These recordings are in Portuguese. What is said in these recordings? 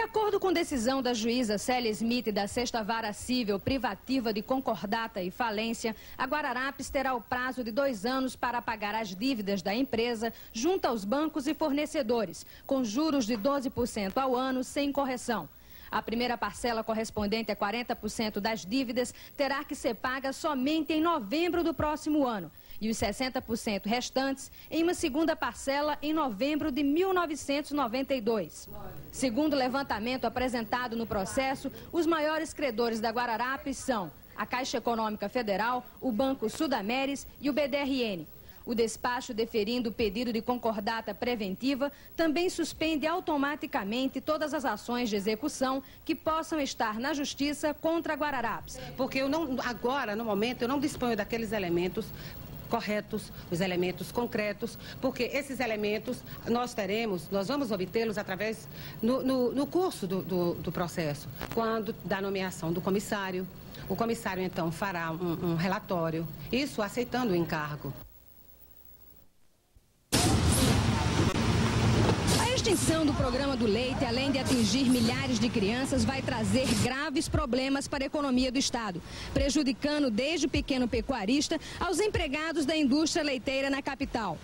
acordo com decisão da juíza Célia Smith da 6ª Vara Cível Privativa de Concordata e Falência, a Guararapes terá o prazo de 2 anos para pagar as dívidas da empresa junto aos bancos e fornecedores, com juros de 12% ao ano sem correção. A primeira parcela, correspondente a 40% das dívidas, terá que ser paga somente em novembro do próximo ano e os 60% restantes em uma segunda parcela em novembro de 1992. Segundo o levantamento apresentado no processo, os maiores credores da Guararapes são a Caixa Econômica Federal, o Banco Sudameris e o BDRN. O despacho deferindo o pedido de concordata preventiva também suspende automaticamente todas as ações de execução que possam estar na Justiça contra a Guararapes. Porque agora, no momento, eu não disponho daqueles elementos corretos, os elementos concretos, porque esses elementos nós vamos obtê-los através, no curso do processo, quando da nomeação do comissário. O comissário, então, fará um relatório, isso aceitando o encargo. A extinção do programa do leite, além de atingir milhares de crianças, vai trazer graves problemas para a economia do Estado, prejudicando desde o pequeno pecuarista aos empregados da indústria leiteira na capital.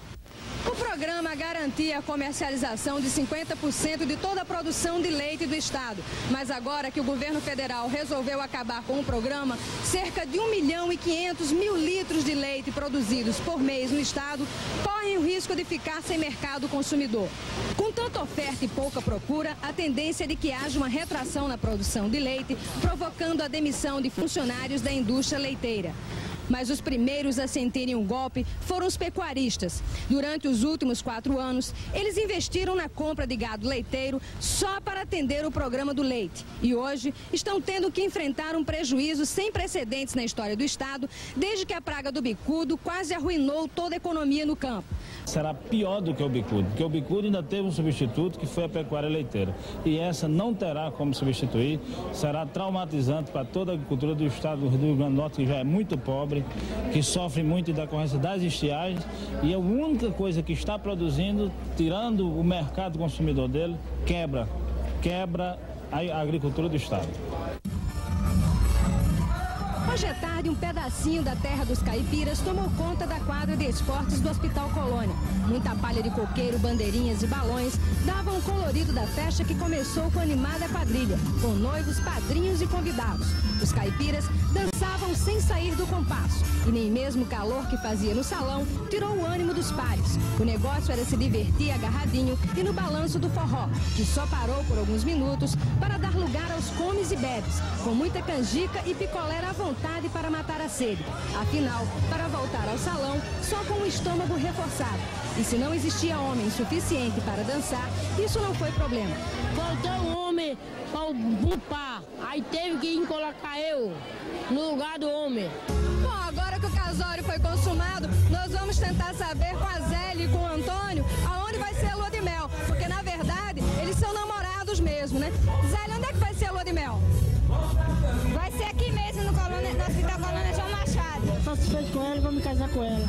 O programa garantia a comercialização de 50% de toda a produção de leite do Estado. Mas agora que o governo federal resolveu acabar com o programa, cerca de 1.500.000 litros de leite produzidos por mês no Estado correm o risco de ficar sem mercado consumidor. Com tanta oferta e pouca procura, a tendência é de que haja uma retração na produção de leite, provocando a demissão de funcionários da indústria leiteira. Mas os primeiros a sentirem um golpe foram os pecuaristas. Durante os últimos 4 anos, eles investiram na compra de gado leiteiro só para atender o programa do leite. E hoje estão tendo que enfrentar um prejuízo sem precedentes na história do Estado, desde que a praga do bicudo quase arruinou toda a economia no campo. Será pior do que o bicudo, porque o bicudo ainda teve um substituto que foi a pecuária leiteira. E essa não terá como substituir, será traumatizante para toda a agricultura do Estado do Rio Grande do Norte, que já é muito pobre, que sofre muito da decorrência das estiagens, e a única coisa que está produzindo, tirando o mercado consumidor dele, quebra a agricultura do Estado. Hoje à tarde, um pedacinho da terra dos caipiras tomou conta da quadra de esportes do Hospital Colônia. Muita palha de coqueiro, bandeirinhas e balões davam o colorido da festa que começou com a animada quadrilha, com noivos, padrinhos e convidados. Os caipiras dançavam sem sair do compasso e nem mesmo o calor que fazia no salão tirou o ânimo dos pares. O negócio era se divertir agarradinho e no balanço do forró, que só parou por alguns minutos para dar lugar aos comes e bebes, com muita canjica e picolé à vontade para matar a sede. Afinal, para voltar ao salão, só com o estômago reforçado. E se não existia homem suficiente para dançar, isso não foi problema. Faltou um homem para bupar, aí teve que ir colocar eu no lugar do homem. Bom, agora que o casório foi consumado, nós vamos tentar saber com a Zélia e com o Antônio aonde vai ser a lua de mel, porque na verdade eles são namorados mesmo, né? Zélia, onde é que vai ser a lua de mel? Vai ser aqui mesmo no Hospital Colônia João Machado. Estou satisfeito com ela e vou me casar com ela.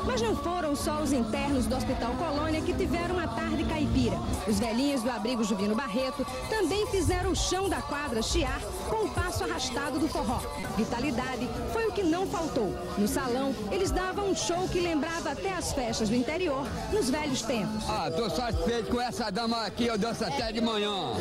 Mas não foram só os internos do Hospital Colônia que tiveram uma tarde caipira. Os velhinhos do abrigo Juvino Barreto também fizeram o chão da quadra chiar com o passo arrastado do forró. Vitalidade foi o que não faltou. No salão, eles davam um show que lembrava até as festas do interior nos velhos tempos. Tô satisfeito com essa dama aqui, eu danço até de manhã.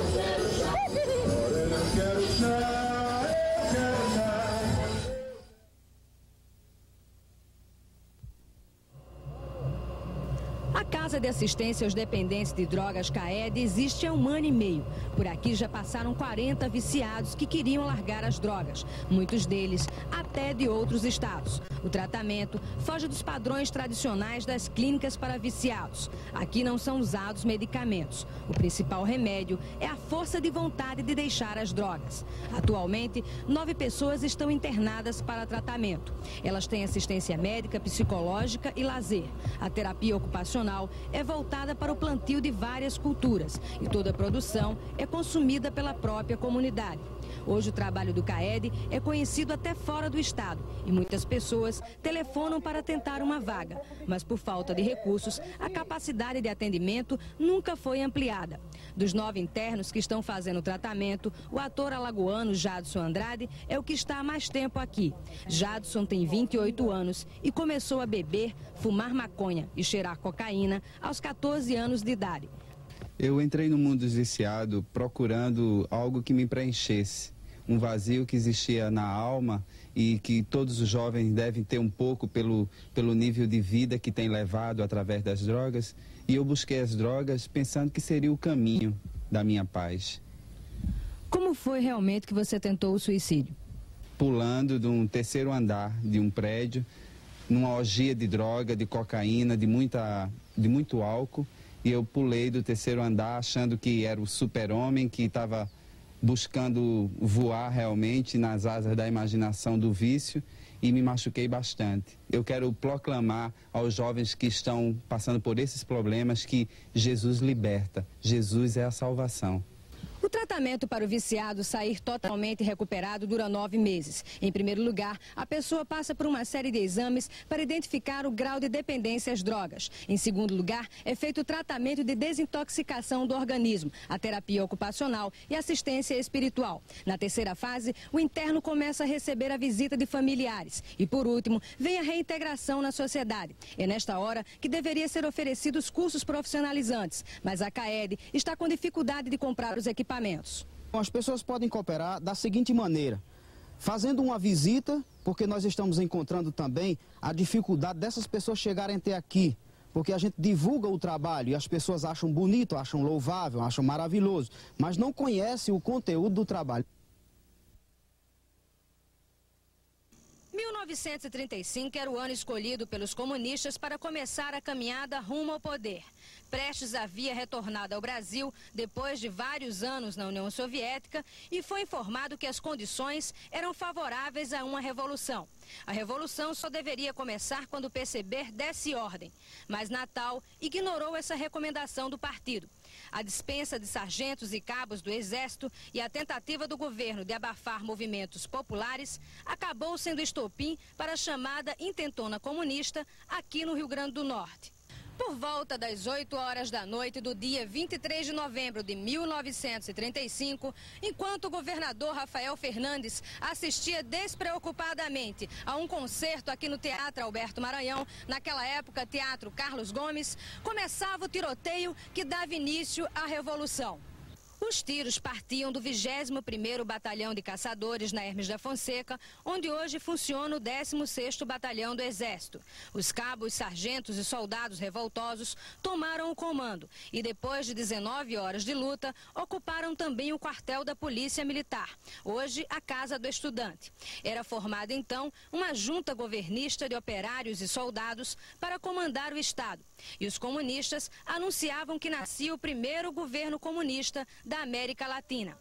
A Casa de Assistência aos Dependentes de Drogas, CAED, existe há 1 ano e meio. Por aqui já passaram 40 viciados que queriam largar as drogas, muitos deles até de outros estados. O tratamento foge dos padrões tradicionais das clínicas para viciados. Aqui não são usados medicamentos. O principal remédio é a força de vontade de deixar as drogas. Atualmente, 9 pessoas estão internadas para tratamento. Elas têm assistência médica, psicológica e lazer. A terapia ocupacional é voltada para o plantio de várias culturas e toda a produção é consumida pela própria comunidade. Hoje o trabalho do CAED é conhecido até fora do estado e muitas pessoas telefonam para tentar uma vaga. Mas por falta de recursos, a capacidade de atendimento nunca foi ampliada. Dos 9 internos que estão fazendo o tratamento, o ator alagoano Jadson Andrade é o que está há mais tempo aqui. Jadson tem 28 anos e começou a beber, fumar maconha e cheirar cocaína aos 14 anos de idade. Eu entrei no mundo dos viciados procurando algo que me preenchesse. Um vazio que existia na alma e que todos os jovens devem ter um pouco pelo nível de vida que tem levado através das drogas. E eu busquei as drogas pensando que seria o caminho da minha paz. Como foi realmente que você tentou o suicídio? Pulando de um 3º andar de um prédio, numa orgia de droga, de cocaína, de muito álcool. E eu pulei do 3º andar achando que era o super-homem que estava buscando voar realmente nas asas da imaginação do vício e me machuquei bastante. Eu quero proclamar aos jovens que estão passando por esses problemas que Jesus liberta, Jesus é a salvação. O tratamento para o viciado sair totalmente recuperado dura 9 meses. Em primeiro lugar, a pessoa passa por uma série de exames para identificar o grau de dependência às drogas. Em segundo lugar, é feito o tratamento de desintoxicação do organismo, a terapia ocupacional e assistência espiritual. Na terceira fase, o interno começa a receber a visita de familiares. E por último, vem a reintegração na sociedade. É nesta hora que deveria ser oferecidos cursos profissionalizantes, mas a CAED está com dificuldade de comprar os equipamentos. As pessoas podem cooperar da seguinte maneira, fazendo uma visita, porque nós estamos encontrando também a dificuldade dessas pessoas chegarem até aqui, porque a gente divulga o trabalho e as pessoas acham bonito, acham louvável, acham maravilhoso, mas não conhecem o conteúdo do trabalho. 1935 era o ano escolhido pelos comunistas para começar a caminhada rumo ao poder. Prestes havia retornado ao Brasil depois de vários anos na União Soviética e foi informado que as condições eram favoráveis a uma revolução. A revolução só deveria começar quando o PCB desse ordem, mas Natal ignorou essa recomendação do partido. A dispensa de sargentos e cabos do Exército e a tentativa do governo de abafar movimentos populares acabou sendo estopim para a chamada intentona comunista aqui no Rio Grande do Norte. Por volta das 8 horas da noite do dia 23 de novembro de 1935, enquanto o governador Rafael Fernandes assistia despreocupadamente a um concerto aqui no Teatro Alberto Maranhão, naquela época Teatro Carlos Gomes, começava o tiroteio que dava início à Revolução. Os tiros partiam do 21º Batalhão de Caçadores na Hermes da Fonseca, onde hoje funciona o 16º Batalhão do Exército. Os cabos, sargentos e soldados revoltosos tomaram o comando e, depois de 19 horas de luta, ocuparam também o quartel da Polícia Militar, hoje a Casa do Estudante. Era formada, então, uma junta governista de operários e soldados para comandar o Estado. E os comunistas anunciavam que nascia o primeiro governo comunista da América Latina.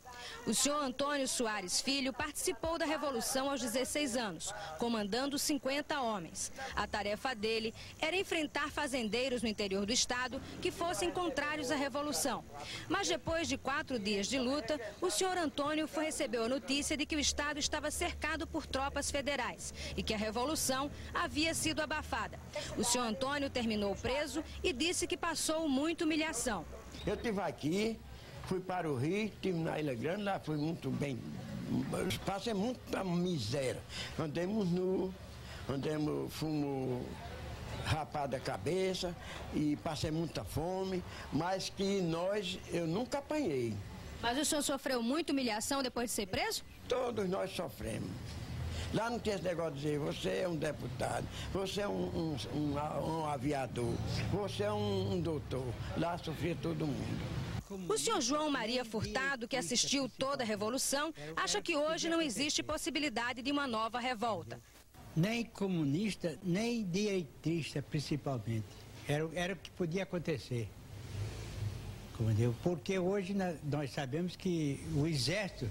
O senhor Antônio Soares Filho participou da Revolução aos 16 anos, comandando 50 homens. A tarefa dele era enfrentar fazendeiros no interior do estado que fossem contrários à Revolução. Mas depois de 4 dias de luta, o senhor Antônio recebeu a notícia de que o estado estava cercado por tropas federais e que a Revolução havia sido abafada. O senhor Antônio terminou preso e disse que passou muita humilhação. Eu estive aqui, fui para o Rio, estive na Ilha Grande, lá fui muito bem, passei muita miséria. Andamos nu, fomos rapado a cabeça e passei muita fome, mas que eu nunca apanhei. Mas o senhor sofreu muita humilhação depois de ser preso? Todos nós sofremos. Lá não tinha esse negócio de dizer, você é um deputado, você é um aviador, você é um doutor. Lá sofria todo mundo. O senhor João Maria Furtado, que assistiu toda a Revolução, acha que hoje não existe possibilidade de uma nova revolta. Nem comunista, nem direitista, principalmente. Era o que podia acontecer. Porque hoje nós sabemos que o Exército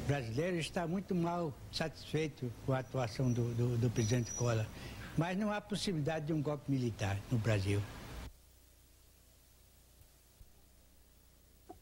brasileiro está muito mal satisfeito com a atuação do presidente Collor. Mas não há possibilidade de um golpe militar no Brasil.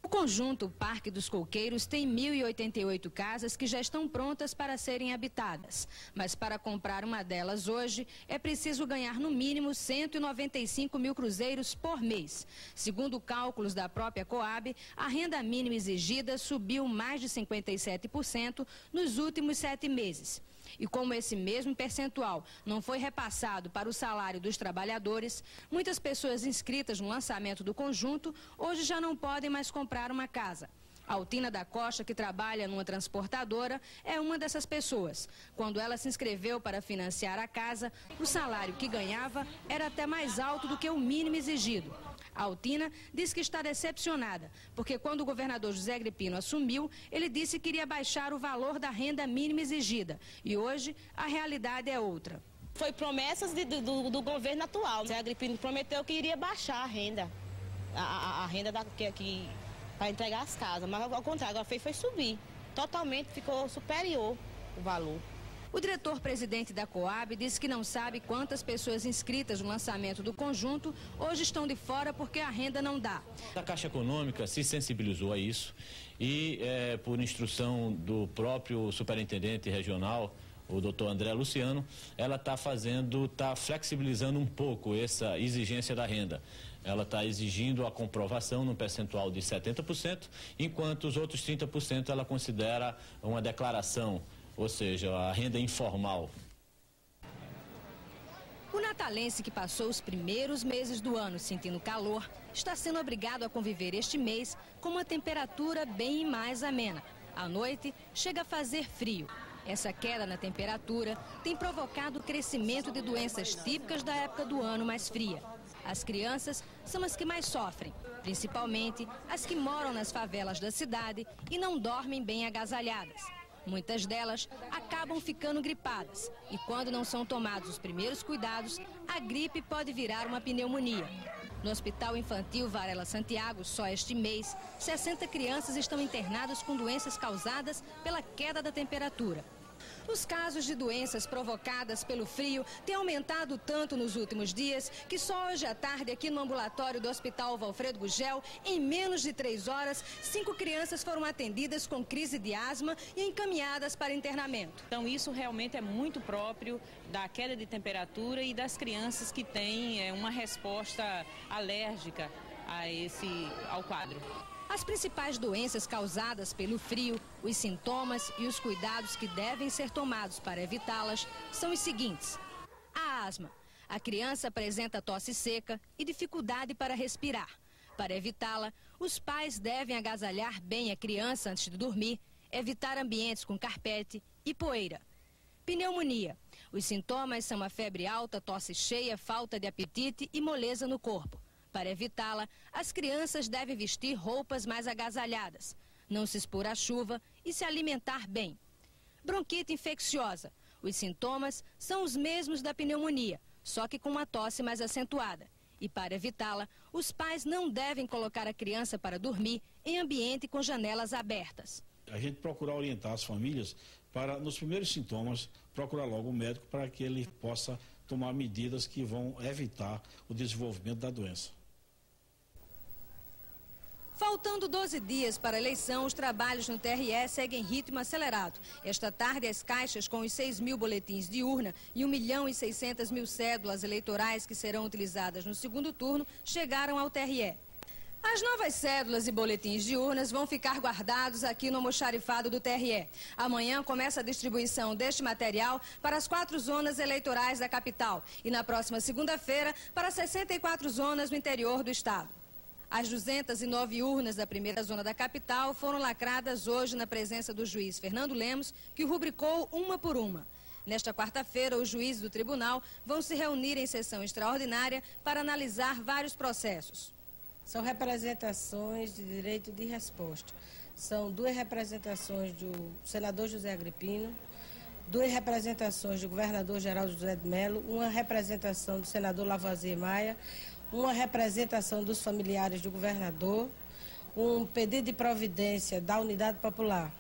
O conjunto Parque dos Coqueiros tem 1.088 casas que já estão prontas para serem habitadas. Mas para comprar uma delas hoje, é preciso ganhar no mínimo 195 mil cruzeiros por mês. Segundo cálculos da própria Coab, a renda mínima exigida subiu mais de 57% nos últimos 7 meses. E como esse mesmo percentual não foi repassado para o salário dos trabalhadores, muitas pessoas inscritas no lançamento do conjunto hoje já não podem mais comprar uma casa. Altina da Costa, que trabalha numa transportadora, é uma dessas pessoas. Quando ela se inscreveu para financiar a casa, o salário que ganhava era até mais alto do que o mínimo exigido. A Altina diz que está decepcionada, porque quando o governador José Agripino assumiu, ele disse que iria baixar o valor da renda mínima exigida. E hoje a realidade é outra. Foi promessas do governo atual. José Agripino prometeu que iria baixar a renda, a renda para entregar as casas, mas ao contrário, agora foi subir. Totalmente ficou superior o valor. O diretor-presidente da Coab disse que não sabe quantas pessoas inscritas no lançamento do conjunto hoje estão de fora porque a renda não dá. A Caixa Econômica se sensibilizou a isso e, por instrução do próprio superintendente regional, o doutor André Luciano, ela está flexibilizando um pouco essa exigência da renda. Ela está exigindo a comprovação num percentual de 70%, enquanto os outros 30% ela considera uma declaração, ou seja, a renda informal. O natalense que passou os primeiros meses do ano sentindo calor está sendo obrigado a conviver este mês com uma temperatura bem mais amena. À noite, chega a fazer frio. Essa queda na temperatura tem provocado o crescimento de doenças típicas da época do ano mais fria. As crianças são as que mais sofrem, principalmente as que moram nas favelas da cidade e não dormem bem agasalhadas. Muitas delas acabam ficando gripadas e, quando não são tomados os primeiros cuidados, a gripe pode virar uma pneumonia. No Hospital Infantil Varela Santiago, só este mês, 60 crianças estão internadas com doenças causadas pela queda da temperatura. Os casos de doenças provocadas pelo frio têm aumentado tanto nos últimos dias que só hoje à tarde, aqui no ambulatório do Hospital Valfredo Gugel, em menos de 3 horas, 5 crianças foram atendidas com crise de asma e encaminhadas para internamento. Então isso realmente é muito próprio da queda de temperatura e das crianças que têm uma resposta alérgica ao quadro. As principais doenças causadas pelo frio, os sintomas e os cuidados que devem ser tomados para evitá-las são os seguintes. A asma. A criança apresenta tosse seca e dificuldade para respirar. Para evitá-la, os pais devem agasalhar bem a criança antes de dormir, evitar ambientes com carpete e poeira. Pneumonia. Os sintomas são a febre alta, tosse cheia, falta de apetite e moleza no corpo. Para evitá-la, as crianças devem vestir roupas mais agasalhadas, não se expor à chuva e se alimentar bem. Bronquite infecciosa. Os sintomas são os mesmos da pneumonia, só que com uma tosse mais acentuada. E para evitá-la, os pais não devem colocar a criança para dormir em ambiente com janelas abertas. A gente procurar orientar as famílias para, nos primeiros sintomas, procurar logo o médico para que ele possa tomar medidas que vão evitar o desenvolvimento da doença. Faltando 12 dias para a eleição, os trabalhos no TRE seguem ritmo acelerado. Esta tarde, as caixas com os 6.000 boletins de urna e 1.600.000 cédulas eleitorais que serão utilizadas no segundo turno chegaram ao TRE. As novas cédulas e boletins de urnas vão ficar guardados aqui no almoxarifado do TRE. Amanhã começa a distribuição deste material para as 4 zonas eleitorais da capital e na próxima segunda-feira para 64 zonas no interior do estado. As 209 urnas da primeira zona da capital foram lacradas hoje na presença do juiz Fernando Lemos, que rubricou uma por uma. Nesta quarta-feira, os juízes do tribunal vão se reunir em sessão extraordinária para analisar vários processos. São representações de direito de resposta. São 2 representações do senador José Agripino, 2 representações do governador Geraldo José de Mello, uma representação do senador Lavoisier Maia, uma representação dos familiares do governador, um pedido de providência da Unidade Popular.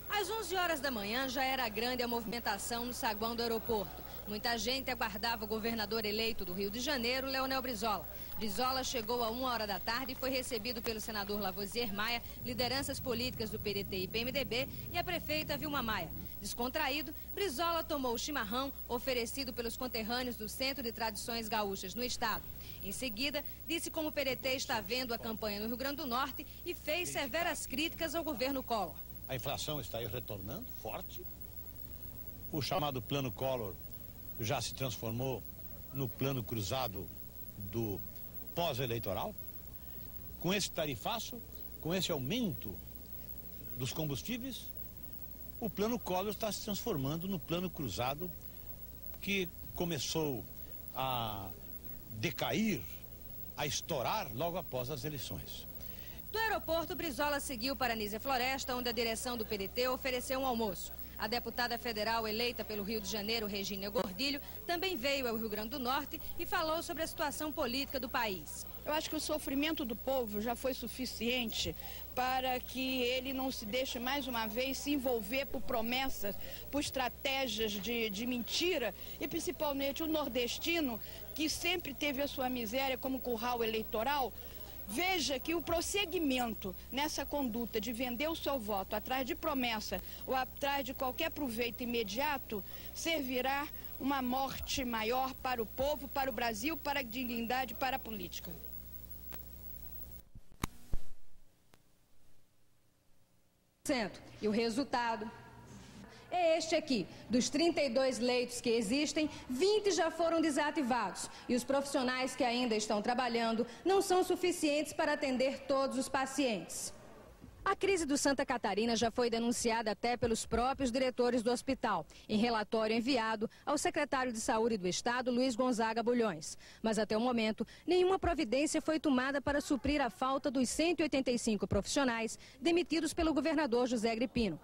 Às 11 horas da manhã já era grande a movimentação no saguão do aeroporto. Muita gente aguardava o governador eleito do Rio de Janeiro, Leonel Brizola. Brizola chegou a 13h e foi recebido pelo senador Lavoisier Maia, lideranças políticas do PDT e PMDB e a prefeita Vilma Maia. Descontraído, Brizola tomou o chimarrão oferecido pelos conterrâneos do Centro de Tradições Gaúchas no estado. Em seguida, disse como o PDT está vendo a campanha no Rio Grande do Norte e fez severas críticas ao governo Collor. A inflação está aí retornando forte. O chamado Plano Collor já se transformou no plano cruzado do pós-eleitoral. Com esse tarifaço, com esse aumento dos combustíveis, o Plano Collor está se transformando no plano cruzado que começou a decair, a estourar logo após as eleições. Do aeroporto, Brizola seguiu para Anísia Floresta, onde a direção do PDT ofereceu um almoço. A deputada federal eleita pelo Rio de Janeiro, Regina Gordilho, também veio ao Rio Grande do Norte e falou sobre a situação política do país. Eu acho que o sofrimento do povo já foi suficiente para que ele não se deixe mais uma vez se envolver por promessas, por estratégias de mentira, e principalmente o nordestino, que sempre teve a sua miséria como curral eleitoral. Veja que o prosseguimento nessa conduta de vender o seu voto atrás de promessa ou atrás de qualquer proveito imediato servirá uma morte maior para o povo, para o Brasil, para a dignidade, para a política. E o resultado é este aqui. Dos 32 leitos que existem, 20 já foram desativados. E os profissionais que ainda estão trabalhando não são suficientes para atender todos os pacientes. A crise do Santa Catarina já foi denunciada até pelos próprios diretores do hospital, em relatório enviado ao secretário de Saúde do Estado, Luiz Gonzaga Bulhões. Mas até o momento, nenhuma providência foi tomada para suprir a falta dos 185 profissionais demitidos pelo governador José Agripino.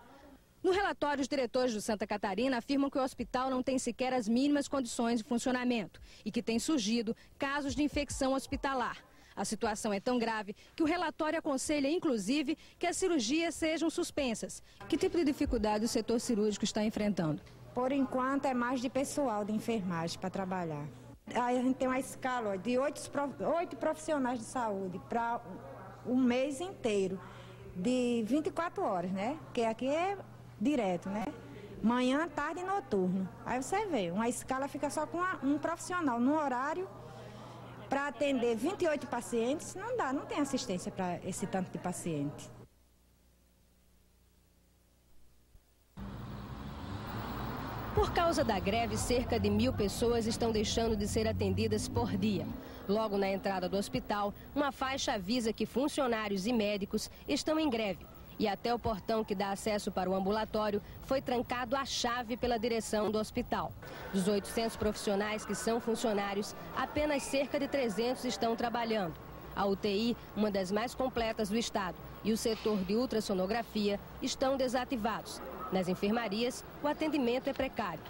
No relatório, os diretores do Santa Catarina afirmam que o hospital não tem sequer as mínimas condições de funcionamento e que tem surgido casos de infecção hospitalar. A situação é tão grave que o relatório aconselha, inclusive, que as cirurgias sejam suspensas. Que tipo de dificuldade o setor cirúrgico está enfrentando? Por enquanto, é mais de pessoal de enfermagem para trabalhar. Aí a gente tem uma escala de 8 profissionais de saúde para um mês inteiro, de 24 horas, né? Porque aqui é direto, né? Manhã, tarde e noturno. Aí você vê, uma escala fica só com um profissional no horário para atender 28 pacientes. Não dá, não tem assistência para esse tanto de paciente. Por causa da greve, cerca de 1.000 pessoas estão deixando de ser atendidas por dia. Logo na entrada do hospital, uma faixa avisa que funcionários e médicos estão em greve. E até o portão que dá acesso para o ambulatório foi trancado à chave pela direção do hospital. Dos 800 profissionais que são funcionários, apenas cerca de 300 estão trabalhando. A UTI, uma das mais completas do estado, e o setor de ultrassonografia estão desativados. Nas enfermarias, o atendimento é precário.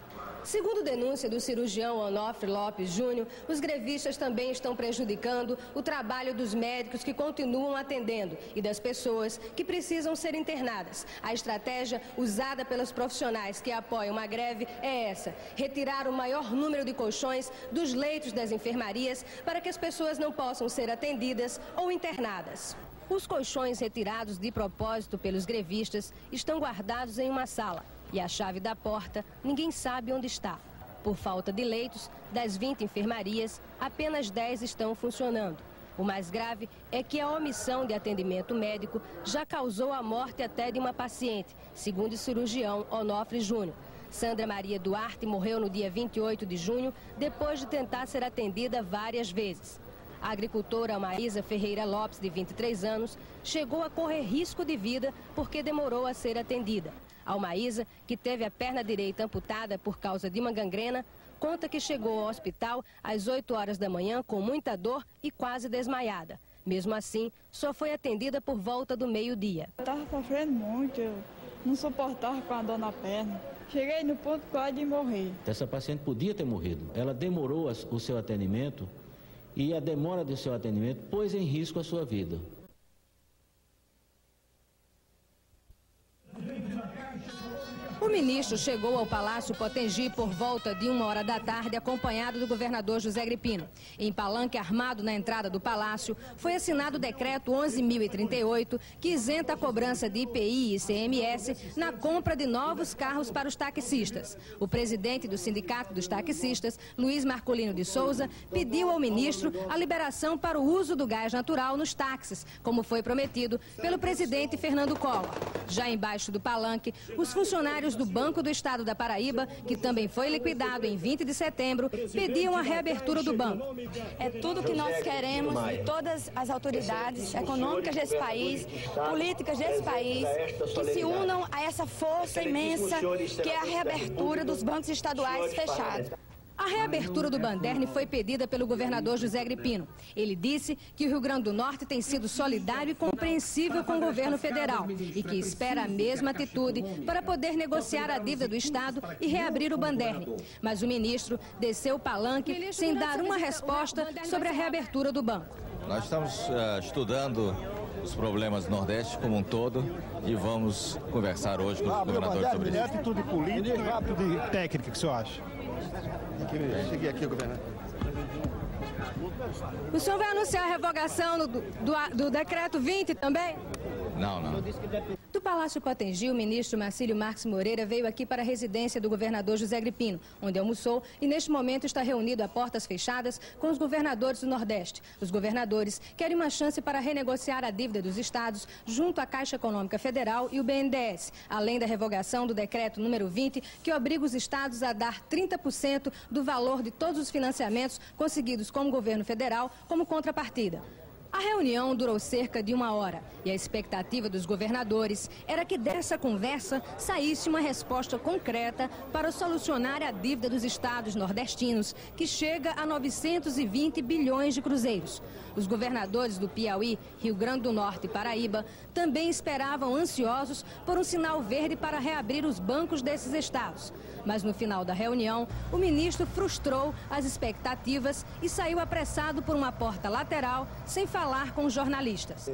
Segundo denúncia do cirurgião Onofre Lopes Júnior, os grevistas também estão prejudicando o trabalho dos médicos que continuam atendendo e das pessoas que precisam ser internadas. A estratégia usada pelos profissionais que apoiam a greve é essa: retirar o maior número de colchões dos leitos das enfermarias para que as pessoas não possam ser atendidas ou internadas. Os colchões retirados de propósito pelos grevistas estão guardados em uma sala. E a chave da porta, ninguém sabe onde está. Por falta de leitos, das 20 enfermarias, apenas 10 estão funcionando. O mais grave é que a omissão de atendimento médico já causou a morte até de uma paciente, segundo o cirurgião Onofre Júnior. Sandra Maria Duarte morreu no dia 28 de junho, depois de tentar ser atendida várias vezes. A agricultora Maísa Ferreira Lopes, de 23 anos, chegou a correr risco de vida porque demorou a ser atendida. Almaísa, que teve a perna direita amputada por causa de uma gangrena, conta que chegou ao hospital às 8 horas da manhã com muita dor e quase desmaiada. Mesmo assim, só foi atendida por volta do meio-dia. Eu estava sofrendo muito, eu não suportava com a dor na perna. Cheguei no ponto quase de morrer. Essa paciente podia ter morrido. Ela demorou o seu atendimento e a demora do seu atendimento pôs em risco a sua vida. O ministro chegou ao Palácio Potengi por volta de 1h da tarde, acompanhado do governador José Agripino. Em palanque armado na entrada do palácio, foi assinado o decreto 11.038, que isenta a cobrança de IPI e ICMS na compra de novos carros para os taxistas. O presidente do Sindicato dos Taxistas, Luiz Marcolino de Souza, pediu ao ministro a liberação para o uso do gás natural nos táxis, como foi prometido pelo presidente Fernando Collor. Já embaixo do palanque, os funcionários do Banco do Estado da Paraíba, que também foi liquidado em 20 de setembro, pediam a reabertura do banco. É tudo que nós queremos de todas as autoridades econômicas desse país, políticas desse país, que se unam a essa força imensa que é a reabertura dos bancos estaduais fechados. A reabertura do Banderne foi pedida pelo governador José Agripino. Ele disse que o Rio Grande do Norte tem sido solidário e compreensível com o governo federal e que espera a mesma atitude para poder negociar a dívida do Estado e reabrir o Banderne. Mas o ministro desceu o palanque sem dar uma resposta sobre a reabertura do banco. Nós estamos estudando os problemas do Nordeste como um todo e vamos conversar hoje com o governador sobre isso. É atitude política ou atitude técnica que o senhor acha? Cheguei aqui, governador. O senhor vai anunciar a revogação do decreto 20 também? Não. Do Palácio Potengi, o ministro Marcílio Marques Moreira veio aqui para a residência do governador José Agripino, onde almoçou e neste momento está reunido a portas fechadas com os governadores do Nordeste. Os governadores querem uma chance para renegociar a dívida dos estados junto à Caixa Econômica Federal e o BNDES, além da revogação do decreto número 20, que obriga os estados a dar 30% do valor de todos os financiamentos conseguidos com o governo federal como contrapartida. A reunião durou cerca de 1 hora e a expectativa dos governadores era que dessa conversa saísse uma resposta concreta para solucionar a dívida dos estados nordestinos, que chega a 920 bilhões de cruzeiros. Os governadores do Piauí, Rio Grande do Norte e Paraíba também esperavam ansiosos por um sinal verde para reabrir os bancos desses estados. Mas no final da reunião, o ministro frustrou as expectativas e saiu apressado por uma porta lateral, sem falar com os jornalistas.